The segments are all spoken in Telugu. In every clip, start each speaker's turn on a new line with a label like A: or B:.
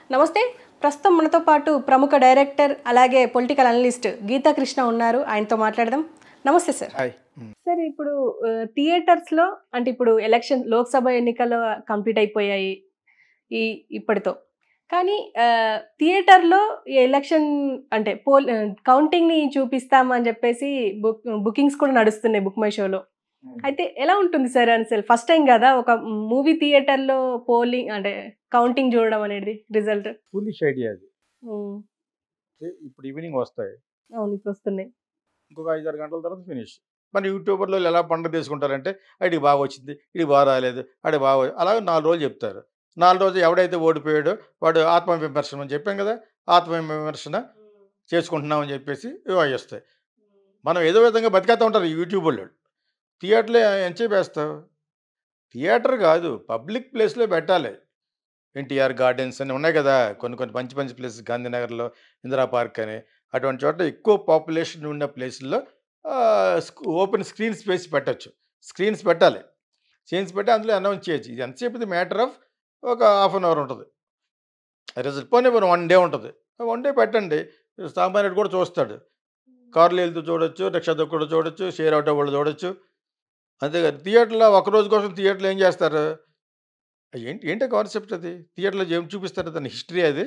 A: నమస్తే. ప్రస్తుతం మనతో పాటు ప్రముఖ డైరెక్టర్ అలాగే పొలిటికల్ అనలిస్ట్ గీతా కృష్ణ ఉన్నారు. ఆయనతో మాట్లాడదాం. నమస్తే సార్.
B: హాయ్.
A: సార్ ఇప్పుడు థియేటర్స్‌లో అంటే ఇప్పుడు ఎలక్షన్ లోక్‌సభ ఎన్నికలు కంప్లీట్ అయిపోయాయి ఇప్పటితో. కానీ థియేటర్‌లో ఈ ఎలక్షన్ అంటే కౌంటింగ్‌ని చూపిస్తామని చెప్పేసి బుకింగ్స్ కూడా నడుస్తున్నాయి బుక్ మై షోలో. అయితే ఎలా ఉంటుంది సార్ అసలు ఫస్ట్ టైం కదా ఒక మూవీ థియేటర్‌లో పోలింగ్ అంటే కౌంటింగ్ చూడడం అనేది రిజల్ట్.
B: ఫుల్లిష్ ఐడియా అది. ఇప్పుడు ఈవినింగ్ వస్తాయి.
A: అవును, ఇప్పుడు వస్తున్నాయి.
B: ఇంకొక 5, 6 గంటల తర్వాత ఫినిష్. మన యూట్యూబర్లో ఎలా పండుగ తీసుకుంటారంటే ఆడికి బాగా వచ్చింది, ఇది బాగా రాలేదు, ఆడికి బాగా అలాగే 4 రోజులు చెప్తారు. 4 రోజులు ఎవడైతే ఓడిపోయాడో వాడు ఆత్మవిమర్శనం అని చెప్పాం కదా, ఆత్మవిమర్శన చేసుకుంటున్నామని చెప్పేసి ఇవి వస్తాయి. మనం ఏదో విధంగా బతికేస్తూ ఉంటారు యూట్యూబ్ వాళ్ళు. థియేటర్లో ఎంతసేపు వేస్తావు? థియేటర్ కాదు, పబ్లిక్ ప్లేస్లో పెట్టాలి. ఎన్టీఆర్ గార్డెన్స్ అని ఉన్నాయి కదా, కొన్ని కొన్ని మంచి మంచి ప్లేసెస్, గాంధీనగర్లో ఇందిరా పార్క్ అని, అటువంటి చోట ఎక్కువ పాపులేషన్ ఉన్న ప్లేసుల్లో ఓపెన్ స్క్రీన్ స్పేస్ పెట్టచ్చు. స్క్రీన్స్ పెట్టాలి. స్క్రీన్స్ పెట్టి అందులో అనౌన్స్ చేయొచ్చు. ఇది ఎంతసేపు? ఇది మ్యాటర్ ఆఫ్ ఒక హాఫ్ అన్ అవర్ ఉంటుంది రిజల్ట్. పోనీ 1 డే ఉంటుంది. 1 డే పెట్టండి, సామాన్యుడు కూడా చూస్తాడు. కార్లు వెళ్తూ చూడొచ్చు, రిక్షా కూడా చూడొచ్చు, షేర్ ఆటో వాళ్ళు చూడొచ్చు. అంతేగాని థియేటర్లో ఒకరోజు కోసం థియేటర్లో ఏం చేస్తారు? ఏంటి కాన్సెప్ట్ అది? థియేటర్లో ఏం చూపిస్తారు? దాని హిస్టరీ అది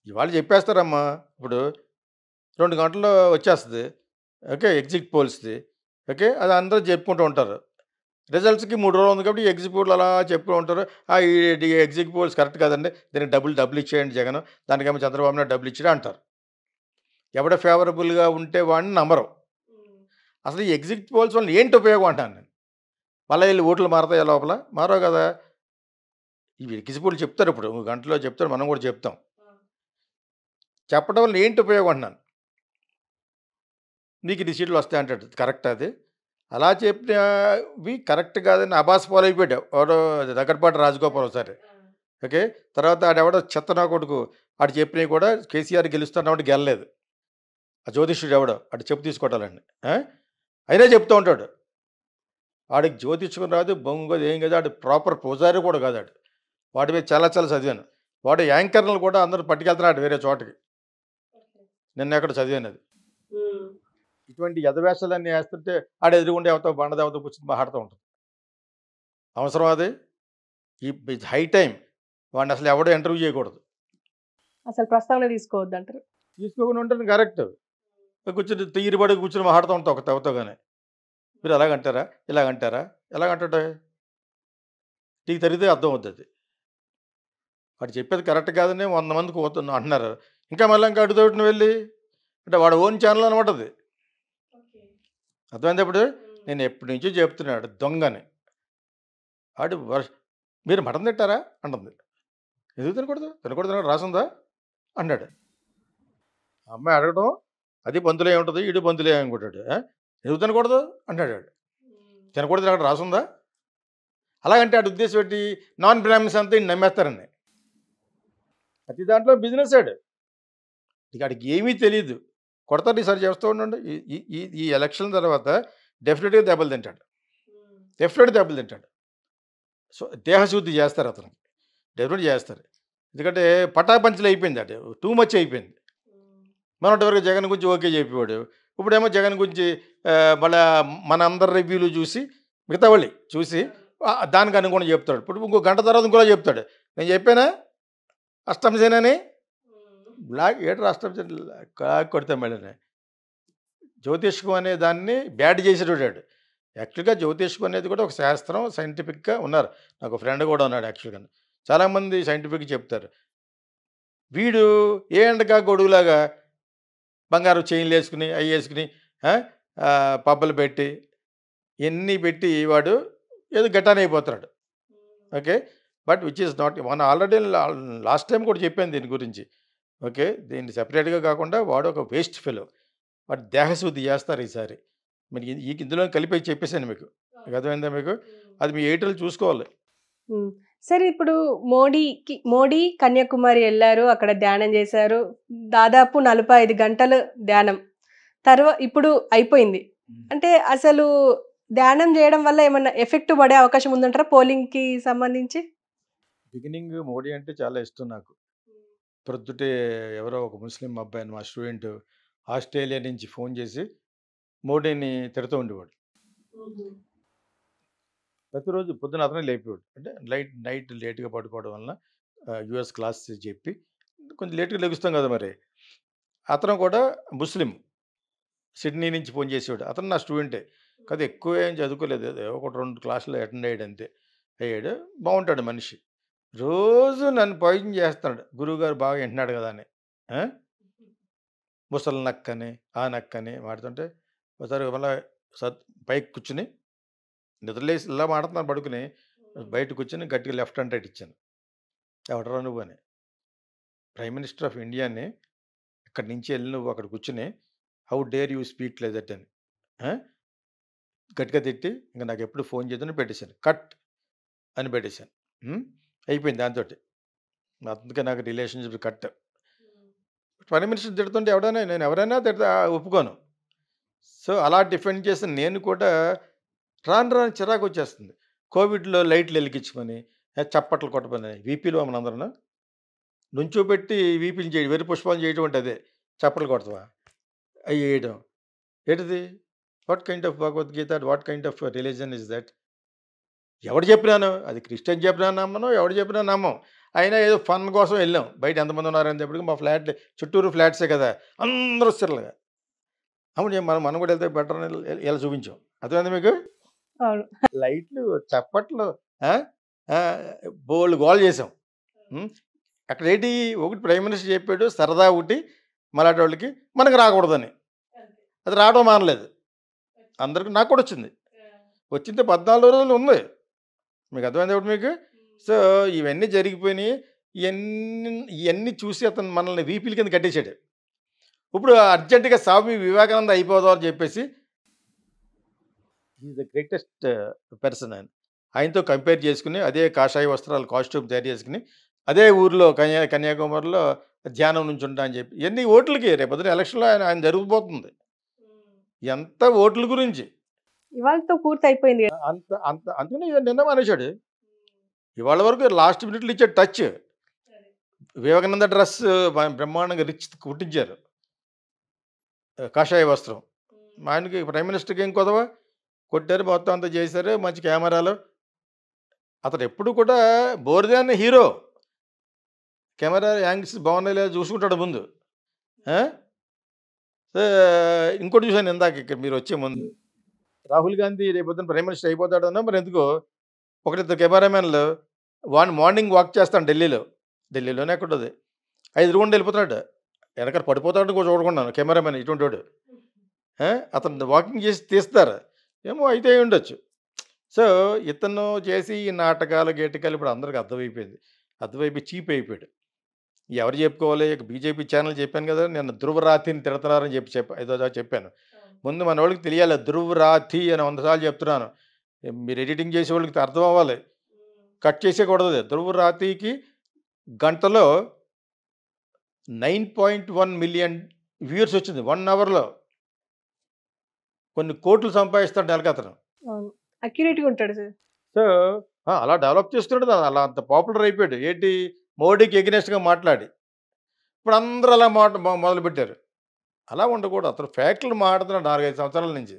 B: ఇవాళ చెప్పేస్తారమ్మా. ఇప్పుడు 2 గంటల్లో వచ్చేస్తుంది. Okay, exit పోల్స్ది. ఓకే, అది అందరూ చెప్పుకుంటూ ఉంటారు. రిజల్ట్స్కి 3 రోజులు ఉంది కాబట్టి ఎగ్జిట్ పోల్ అలా చెప్పుకుంటూ ఉంటారు. ఈ ఎగ్జిట్ పోల్స్ కరెక్ట్ కాదండి, దీనికి డబ్బులు ఇచ్చేయండి జగన్, దానికేమో చంద్రబాబు నాయుడు డబ్బులు ఇచ్చాడు అంటారు. ఎవడ ఫేవరబుల్గా ఉంటే వాడిని నమ్మరు. అసలు ఈ ఎగ్జిట్ పోల్స్ వల్ల ఏంటి ఉపయోగం అంటాను నేను. మళ్ళీ వెళ్ళి ఓట్లు మారతాయి లోపల? మారవు కదా. ఇవి ఎగ్జిట్ పోల్ చెప్తారు, ఇప్పుడు గంటలో చెప్తారు, మనం కూడా చెప్తాం. చెప్పడం వల్ల ఏంటి ఉపయోగం అంటున్నాను. నీకు ఇన్ని సీట్లు వస్తాయి అంటాడు, కరెక్ట్ అది? అలా చెప్పినవి కరెక్ట్ కాదని అబాస్ ఫాలో అయిపోయాడు ఎవడో దగ్గరపాటి రాజగోపాల్ ఒకసారి. ఓకే, తర్వాత ఆడెవడో చెత్తనా కొడుకు, ఆడు చెప్పినవి కూడా కేసీఆర్ గెలుస్తున్నప్పుడు గెలలేదు. ఆ జ్యోతిష్యుడు ఎవడో అటు చెప్పు తీసుకోవటాలండి. అయినా చెప్తూ ఉంటాడు. వాడికి జ్యోతిష్యం రాదు, బొంగోదు, ఏం కదా, ఆడు ప్రాపర్ పూజారి కూడా కాదు. వాడి మీద చాలా చదివాను. వాడు యాంకర్లను కూడా అందరూ పట్టుకెళ్తున్నాడు వేరే చోటకి. నిన్న ఎక్కడ చదివాను అది. ఇటువంటి యథవేషాలన్నీ వేస్తుంటే ఆడ ఎదురుగుండే ఎవతో బండదేవతో కూర్చొని మాట్లాడుతూ ఉంటుంది. అవసరం అది? ఈ హై టైం వాడిని అసలు ఎవడో ఇంటర్వ్యూ చేయకూడదు,
A: అసలు ప్రస్తావన తీసుకోవద్దు అంటారు.
B: తీసుకోకుండా ఉంటుంది కరెక్ట్. కూర్చొని తీరిబడి కూర్చొని మాట్లాడుతూ ఉంటాం ఒక తెవతోగానే. మీరు ఎలాగంటారా, ఇలాగంటారా, ఎలాగంటాడు? నీకు తరిగితే అర్థం అవుతుంది అది. వాడు చెప్పేది కరెక్ట్ కాదని 100 మందికి అంటున్నారు. ఇంకా మళ్ళీ ఇంకా అడుగుతోటిని వెళ్ళి అంటే వాడు ఓన్ ఛానల్ అనమాట అది. అర్థమైంది? ఇప్పుడు నేను ఎప్పటి నుంచో చెప్తున్నాడు దొంగని. ఆడు మీరు మటన్ తింటారా అంటుంది. ఎందుకు తినకూడదు? తినకూడదు రాసుందా అన్నాడు. అమ్మాయి అడగడం, అది బంధులే ఉంటుంది, ఇడు బంధులే అనుకుంటాడు. ఎందుకు తినకూడదు అంటాడు. తినకూడదు అక్కడ రాసుందా? అలాగంటే ఆడు ఉద్దేశం పెట్టి నాన్ బ్రాహ్మిన్స్ అంతా నమ్మేస్తారని. ప్రతి దాంట్లో బిజినెస్ ఆడు. ఇక ఆడికి ఏమీ తెలియదు. కొడతాడు, ఈసారి చేస్తూ ఉండండి. ఈ ఎలక్షన్ తర్వాత డెఫినెట్గా దెబ్బలు తింటాడు. దెబ్బలు తింటాడు. సో దేహశుద్ధి చేస్తారు అతనికి, డెఫినెట్ చేస్తారు. ఎందుకంటే పటాపంచలు అయిపోయింది, అటు టూ మచ్ అయిపోయింది. మొన్నటి వరకు జగన్ గురించి ఓకే చెప్పేవాడు. ఇప్పుడేమో జగన్ గురించి మళ్ళీ మన అందరి రివ్యూలు చూసి మిగతా వాళ్ళు చూసి దానికి అనుగుణంగా చెప్తాడు. ఇప్పుడు ఇంకో గంట తర్వాత ఇంకోలా చెప్తాడు. నేను చెప్పానా అష్టమసేనని? బ్లాక్ ఏటర్ అష్టమసేన కొడితే మళ్ళీ జ్యోతిష్కం అనే దాన్ని బ్యాడ్ చేసేటాడు. యాక్చువల్గా జ్యోతిష్కం అనేది కూడా ఒక శాస్త్రం, సైంటిఫిక్గా ఉన్నారు. నాకు ఫ్రెండ్ కూడా ఉన్నాడు యాక్చువల్గా. చాలామంది సైంటిఫిక్గా చెప్తారు. వీడు ఏ ఎండగా గొడుగులాగా బంగారు చైన్లు వేసుకుని అవి వేసుకుని పబ్బలు పెట్టి ఎన్ని పెట్టి వాడు ఏదో గట్టానే అయిపోతున్నాడు. Okay, but which is not. మన ఆల్రెడీ లాస్ట్ టైం కూడా చెప్పాను దీని గురించి. ఓకే, దీన్ని సెపరేట్గా కాకుండా వాడు ఒక వేస్ట్ ఫెలో. వాడు దేహశుద్ధి చేస్తారు ఈసారి. మీరు ఇందులో కలిపి చెప్పేసాను మీకు. అర్థమైందా మీకు? అది మీ ఎయిటర్లు చూసుకోవాలి.
A: సరే, ఇప్పుడు మోడీ కన్యాకుమారి వెళ్ళారు, అక్కడ ధ్యానం చేశారు. దాదాపు 45 గంటలు ధ్యానం తర్వాత ఇప్పుడు అయిపోయింది. అంటే అసలు ధ్యానం చేయడం వల్ల ఏమన్నా ఎఫెక్ట్ పడే అవకాశం ఉందంటారా పోలింగ్కి సంబంధించి?
B: బిగినింగ్ మోడీ అంటే చాలా ఇష్టం నాకు. ప్రొద్దుటే ఎవరో ఒక ముస్లిం అబ్బాయిని మా స్టూడెంట్ ఆస్ట్రేలియా నుంచి ఫోన్ చేసి మోడీని తిడుతూ ఉండేవాడు. ప్రతిరోజు పొద్దున అతనే లేపేవాడు. అంటే నైట్ లేట్‌గా పడుకోవడం వలన యూఎస్ క్లాస్ చెప్పి కొంచెం లేట్‌గా లెగుస్తాం కదా మరి. అతను కూడా ముస్లిం. సిడ్నీ నుంచి ఫోన్ చేసేవాడు. అతను నా స్టూడెంటే. కాతే ఎక్కువ ఏం చదువుకోలేదు. ఏదో ఒకటి 2 క్లాసులు అటెండ్ అయ్యాడు అంతే. అయ్యాడు. బావుంటాడు మనిషి. రోజు నన్ను పాయిజన్ చేస్తున్నాడు. గురువుగారు బాగా వింటున్నాడు కదా అని. ఆ! ముసలి నక్కని, ఆ నక్కని వాడుతుంటే ఒకసారి మళ్ళా సత్ పైకి కూర్చొని నిద్రలేసి ఇలా మాట్లాడుతున్నాను పడుకుని బయట కూర్చొని గట్టిగా లెఫ్ట్ హ్యాండ్ రైట్ ఇచ్చాను. ఎవడరా నువ్వు అని. ప్రైమ్ మినిస్టర్ ఆఫ్ ఇండియాని ఇక్కడి నుంచి వెళ్ళి నువ్వు అక్కడ కూర్చొని how dare you speak like that అని. ఆ! గట్టిగా తిట్టి ఇంక నాకు ఎప్పుడు ఫోన్ చేయొద్దని పెట్టేశాను. కట్ అని పెట్టేశాను. అయిపోయింది దాంతోటి. అందుకే నాకు రిలేషన్‌షిప్ కట్. ప్రైమ్ మినిస్టర్ తిడుతుంటే నేను ఎవరైనా ఒప్పుకోను. సో, అలా డిఫెండ్ చేసిన నేను కూడా రాను రాను చిరాకొచ్చేస్తుంది. కోవిడ్‌లో లైట్లు ఎలిగించమని, చప్పట్లు కొట్టమని వీపీలో మనందరను నుంచోబెట్టి వీపీలు చేయడం, వెర్రి పుష్పాలు చేయడం అంటే అదే. చప్పట్లు కొడతావా? అయి చేయడం. ఏంటిది? What kind of Bhagavad Gita? What kind of religion is that? ఎవడు చెప్పినాను? అది క్రిస్టియన్ చెప్పినా నమ్మను, ఎవడు చెప్పినా నమ్మం. అయినా ఏదో ఫన్ కోసం వెళ్ళాం. బయట ఎంతమంది ఉన్నారనేటప్పటికి మా ఫ్లాట్ చుట్టూరు ఫ్లాట్సే కదా! అందరూ వస్తారులాగా. అవును మనం కూడా వెళ్తే బెటర్ అని ఇలా చూపించాం. అర్థమైందా మీకు?
A: అవును.
B: లైట్లు, చప్పట్లు ఆ! బోలెడు గోల చేసాం. అక్కడేంటి ఒకటి ప్రైమ్ మినిస్టర్ చెప్పాడు సరదా ఒకటి మలాటోళ్ళకి మనకు రాకూడదని. అది రావడం మానలేదు. అందరికి నాకు కూడా వచ్చింది. వచ్చింది 14 రోజులు ఉంది. మీకు అర్థమైంది ఒకటి మీకు? సో, ఇవన్నీ జరిగిపోయినాయి. ఇయన్నీ చూసి అతను మనల్ని వీపీల కింద కట్టేసాడు. ఇప్పుడు అర్జెంట్‌గా స్వామి వివేకానంద అయిపోదాం అని చెప్పేసి ఈజ్ ద గ్రేటెస్ట్ పర్సన్ ఆయన. ఆయనతో కంపేర్ చేసుకుని అదే కాషాయ వస్త్రాలు కాస్ట్యూమ్ తయారు చేసుకుని అదే ఊర్లో కన్యాకుమారిలో ధ్యానం నుంచుంటా అని చెప్పి ఇవన్నీ ఓట్లకి రేపొద్దున ఎలక్షన్‌లో ఆయన జరుగుతుపోతుంది. ఎంత ఓట్ల గురించి.
A: ఇవాళతో పూర్తయిపోయింది.
B: అంత అంత అందుకని నిన్న మానేశాడు. ఇవాళ వరకు లాస్ట్ మినిట్‌లో ఇచ్చే టచ్. వివేకానంద డ్రెస్ బ్రహ్మాండంగా రిచ్ కుట్టించారు. కాషాయ వస్త్రం. ఆయనకి ప్రైమ్ మినిస్టర్‌కి ఏం కొదవ? కొట్టారు మొత్తం అంతా చేశారు. మంచి కెమెరాలు. అతను ఎప్పుడు కూడా బోర్దాన్ హీరో. కెమెరా యాంగిల్స్ బాగున్నాయి లేదా చూసుకుంటాడు ముందు. ఆ! ఇంకోటి చూసాను ఇందాక ఇక్కడ మీరు వచ్చే ముందు. రాహుల్ గాంధీ రేపొద్దున ప్రైమ్ మినిస్టర్ అయిపోతాడనో మరి ఎందుకో ఒకరిద్దరు కెమెరామెన్లు మార్నింగ్ వాక్ చేస్తాను ఢిల్లీలో. ఢిల్లీలోనే ఎక్కడుంది. 5 రౌండ్లు వెళ్ళిపోతున్నాడు. వెనకాల పడిపోతాడు కూడా చూడకున్నాను కెమెరామెన్ ఇటువంటోడు. అతను వాకింగ్ చేసి తీస్తారు. ఏమో అయితే అయి ఉండొచ్చు. సో, ఇతను చేసి ఈ నాటకాలు, గీటకాలు ఇప్పుడు అందరికి అర్థమైపోయింది. అర్థమైపోయి చీప్ అయిపోయాడు. ఎవరు చెప్పుకోవాలి? బీజేపీ ఛానల్ చెప్పాను కదా! నిన్న ధ్రువరాతిని తిడతున్నారని ఏదో చెప్పాను. ముందు మనోళ్ళకి తెలియాలి ధ్రువరాతి అని 100 సార్లు చెప్తున్నాను. మీరు ఎడిటింగ్ చేసేవాళ్ళకి అర్థం అవ్వాలి. కట్ చేసేయకూడదు అది. ధ్రువరాతికి గంటలో 9.1 మిలియన్ వ్యూవర్స్ వచ్చింది 1 అవర్‌లో. కొన్ని కోట్లు సంపాదిస్తాడు నెలకతను.
A: అవును. అక్యురేట్‌గా ఉంటాడు సార్.
B: సో, అలా డెవలప్ చేస్తున్నాడు. అలా అంత పాపులర్ అయిపోయాడు. ఏంటి? మోడీకి ఎగనెస్ట్‌గా మాట్లాడి. ఇప్పుడు అందరూ అలా మొదలుపెట్టారు. అలా ఉండకూడదు. అతను ఫ్యాక్టులు మాట్లాడుతున్నాడు 4, 5 సంవత్సరాల నుంచి.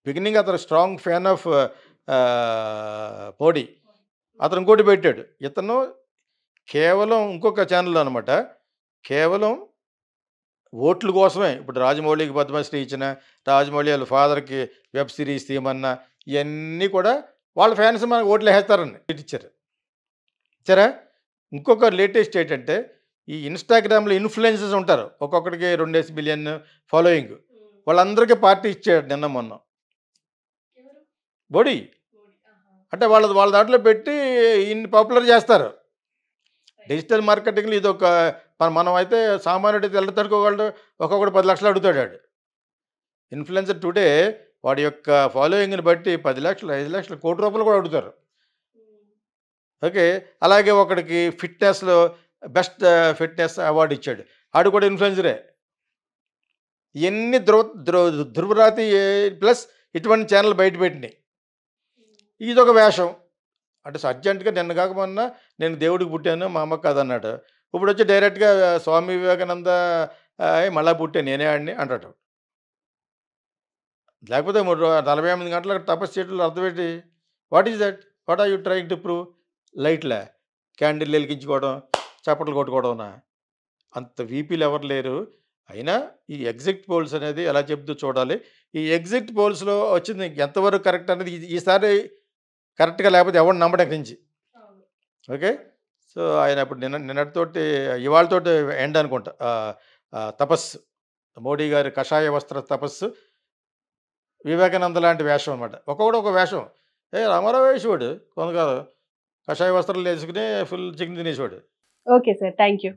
B: బిగినింగ్ అతను స్ట్రాంగ్ ఫ్యాన్ ఆఫ్ మోడీ. అతను ఇంకోటి పెట్టాడు. ఇతను కేవలం ఇంకొక ఛానల్ అనమాట. కేవలం ఓట్ల కోసమే. ఇప్పుడు రాజమౌళికి పద్మశ్రీ ఇచ్చిన, రాజమౌళి వాళ్ళ ఫాదర్‌కి వెబ్ సిరీస్ తీయమన్నా ఇయన్నీ కూడా వాళ్ళ ఫ్యాన్స్ మనకు ఓట్లు వేసేస్తారని ఇచ్చారు. ఇచ్చారా? ఇంకొక లేటెస్ట్ ఏంటంటే ఈ ఇన్‌స్టాగ్రామ్‌లో ఇన్‌ఫ్లుయెన్సర్స్ ఉంటారు. ఒక్కొక్కడికి 2 మిలియన్ ఫాలోయింగ్. వాళ్ళందరికీ పార్టీ ఇచ్చాడు నిన్న మొన్న. మోడీ. అంటే వాళ్ళ దాంట్లో పెట్టి ఇన్ని పాపులర్ చేస్తారు. డిజిటల్ మార్కెటింగ్‌లో ఇదొక మనం అయితే సామాన్యుడు తడుకోగలడు. ఒక్కొక్కడు 10 లక్షలు అడుగుతాడు ఆడు. ఇన్‌ఫ్లుయెన్సర్ టుడే వాడి యొక్క ఫాలోయింగ్‌ని బట్టి 10 లక్షలు, 5 లక్షలు, కోటి రూపాయలు కూడా అడుగుతారు. ఓకే. అలాగే ఒకడికి ఫిట్‌నెస్‌లో బెస్ట్ ఫిట్‌నెస్ అవార్డ్ ఇచ్చాడు. ఆడు కూడా ఇన్‌ఫ్లుయెన్సరే. ఇయన్నీ ధ్రువరాతి ప్లస్ ఇటువంటి ఛానల్ బయట పెట్టినాయి. ఇదొక వేషం. అంటే అర్జెంట్‌గా నిన్న కాక మొన్న నేను దేవుడికి పుట్టాను మా అమ్మకి కాదన్నాడు. ఇప్పుడు వచ్చి డైరెక్ట్‌గా స్వామి వివేకానంద మళ్ళా పుట్టాను నేనే ఆడిని అంటాడు. లేకపోతే 48 గంటలు తపస్సు చేయడంలో అర్థం ఏంటి? What is that? What are you trying to prove? లైట్‌లా? క్యాండిల్ ఎలిగించుకోవడం, చప్పట్లు కొట్టుకోవడంనా? అంత వీపీలు ఎవరు లేరు. అయినా ఈ ఎగ్జిట్ పోల్స్ అనేది ఎలా చెప్తూ చూడాలి. ఈ ఎగ్జిట్ పోల్స్‌లో వచ్చింది ఎంతవరకు కరెక్ట్ అనేది ఈసారి కరెక్ట్‌గా లేకపోతే ఎవడు నమ్మడు ఇక నుంచి. ఓకే. సో, ఆయన ఇప్పుడు నిన్నటితోటి ఇవాళతోటి ఎండ్ అనుకుంటా. తపస్సు. మోడీ గారి కషాయ వస్త్ర తపస్సు. వివేకానంద లాంటి వేషం అనమాట. ఒక్కొక్కడు ఒక వేషం. రామారావు వేసేవాడు కొంతకాలం. కషాయ వస్త్రాలు వేసుకుని ఫుల్ చికెన్ తినేసేవాడు.
A: Okay sir. Thank you.